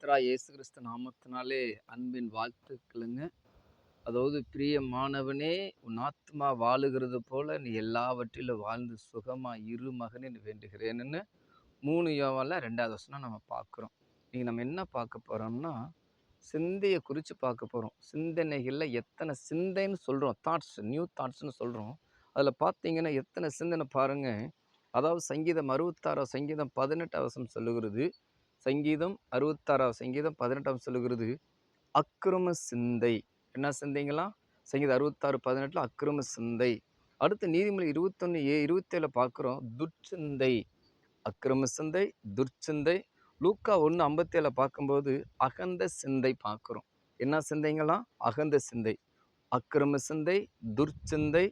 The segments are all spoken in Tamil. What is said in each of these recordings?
கர்த்தராகிய இயேசு கிறிஸ்து நாமத்தினாலே அன்பின் வாழ்த்துக்களுங்க. அதாவது பிரியமானவனே, உன் ஆத்துமா வாழுகிறது போல நீ எல்லாவற்றிலும் வாழ்ந்து சுகமா இரு மகனே என்று வேண்டுகிறேன்னு 3 யோவான்ல 2வது வசனம் நம்ம பார்க்குறோம். இன்னைக்கு நம்ம என்ன பார்க்க போறோம்னா, சிந்தைய குறிச்சு பார்க்க போறோம். சிந்தனைகள்ல எத்தனை சிந்தைன்னு சொல்றோம். தாட்ஸ், நியூ தாட்ஸ்ன்னு சொல்றோம். அதில பார்த்தீங்கன்னா, எத்தனை சிந்தனை பாருங்க. அதாவது சங்கீதம் 66 சங்கீதம் 18 வசனம் சொல்லுகிறது. சங்கீதம் 66 சங்கீதம் 18 சொல்லுகிறது, அக்கிரம சிந்தை. என்ன சிந்தைங்களாம்? சங்கீதம் 66:18 அக்கிரம சிந்தை. அடுத்து நீதிமொழி 21:27 பார்க்குறோம், துர்ச்சிந்தை. அக்கிரம சிந்தை, துர்ச்சிந்தை. லூக்கா 1:57 பார்க்கும்போது அகந்த சிந்தை பார்க்குறோம். என்ன சிந்தைங்களாம்? அகந்த சிந்தை. அக்கிரம சிந்தை, துர்ச்சிந்தை,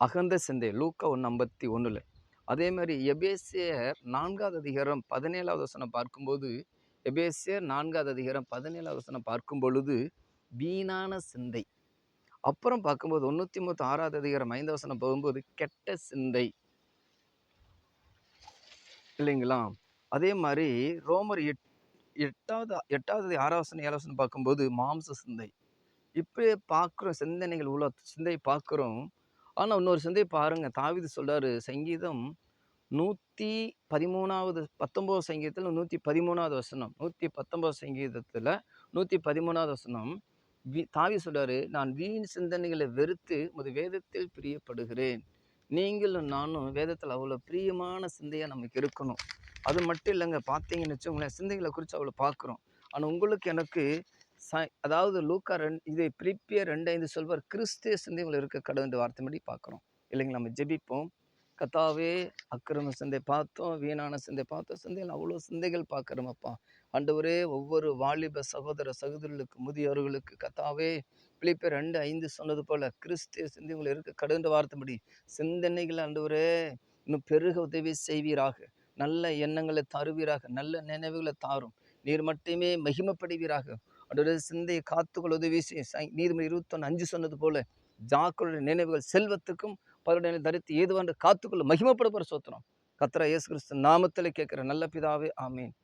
அகந்த சிந்தை. லூக்கா 1:51. அதே மாதிரி எபேசியர் 4வது அதிகாரம் 17வது வசனம் பார்க்கும்போது, எபேசியர் 4வது அதிகாரம் 17வது வசனம் பார்க்கும் பொழுது வீணான சிந்தை. அப்புறம் பார்க்கும்போது 1 தீமோத்தேயு 6வது அதிகாரம் 5வது வசனம் போகும்போது கெட்ட சிந்தை இல்லைங்களா? அதே மாதிரி ரோமர் 8வது 6வது வசனம் 7வது வசனம் பார்க்கும்போது மாம்ச சிந்தை. இப்படியே பார்க்குறோம், சிந்தனைகள் உள்ள சிந்தை பார்க்குறோம். ஆனால் இன்னொரு சிந்தை பாருங்க, தாவீது சொல்றாரு சங்கீதம் 19 சங்கீதத்தில் 113வது வசனம், 119 சங்கீதத்தில் 113வது வசனம், தாவீது சொல்றாரு, நான் வீண் சிந்தனைகளை வெறுத்து உமது வேதத்தில் பிரியப்படுகிறேன். நீங்களும் நானும் வேதத்தில் அவ்வளோ பிரியமான சிந்தையாக நமக்கு இருக்கணும். அது மட்டும் இல்லைங்க, பார்த்தீங்கன்னு வச்சுக்கோங்களேன், சிந்தைகளை குறித்து அவ்வளோ பார்க்குறோம். ஆனால் உங்களுக்கு எனக்கு அதாவது லூக்கா 2 பிலிப்பியர் 2:5 சொல்வார், கிறிஸ்துவ சிந்தைகள் இருக்க கடவுள் வார்த்தைப்படி பார்க்குறோம் இல்லைங்களா? நம்ம ஜெபிப்போம், கர்த்தாவே அக்கிரம சிந்தை பார்த்தோம், வீணான சிந்தை பார்த்தோம், சிந்தைகள் அவ்வளோ சிந்தைகள் பார்க்குறோமப்பா. ஆண்டவரே, ஒவ்வொரு வாலிப சகோதர சகோதரிகளுக்கு, முதியோர்களுக்கு கர்த்தாவே பிலிப்பியர் 2:5 சொன்னது போல கிறிஸ்துவ சிந்தைகள் இருக்க கடவுள் வார்த்தைப்படி சிந்தனைகள் ஆண்டவரே இன்னும் பெருக உதவி செய்வீராக. நல்ல எண்ணங்களை தருவீராக, நல்ல நினைவுகளை தாரும். நீர் மட்டுமே மகிமைப்படுவீராக. அதோட சிந்தையை காத்துக்கொள்ள உதவி நீதிமொழி 21:5 சொன்னது போல ஜாக்களுடைய நினைவுகள் செல்வத்துக்கும் பருடைய தரித்து ஏதுவாண்டு காத்துக்கொள்ள மகிமைப்பட போற சோத்திரம். கர்த்தராகிய இயேசு கிறிஸ்து நாமத்தில் கேட்கிற நல்ல பிதாவே, ஆமீன்.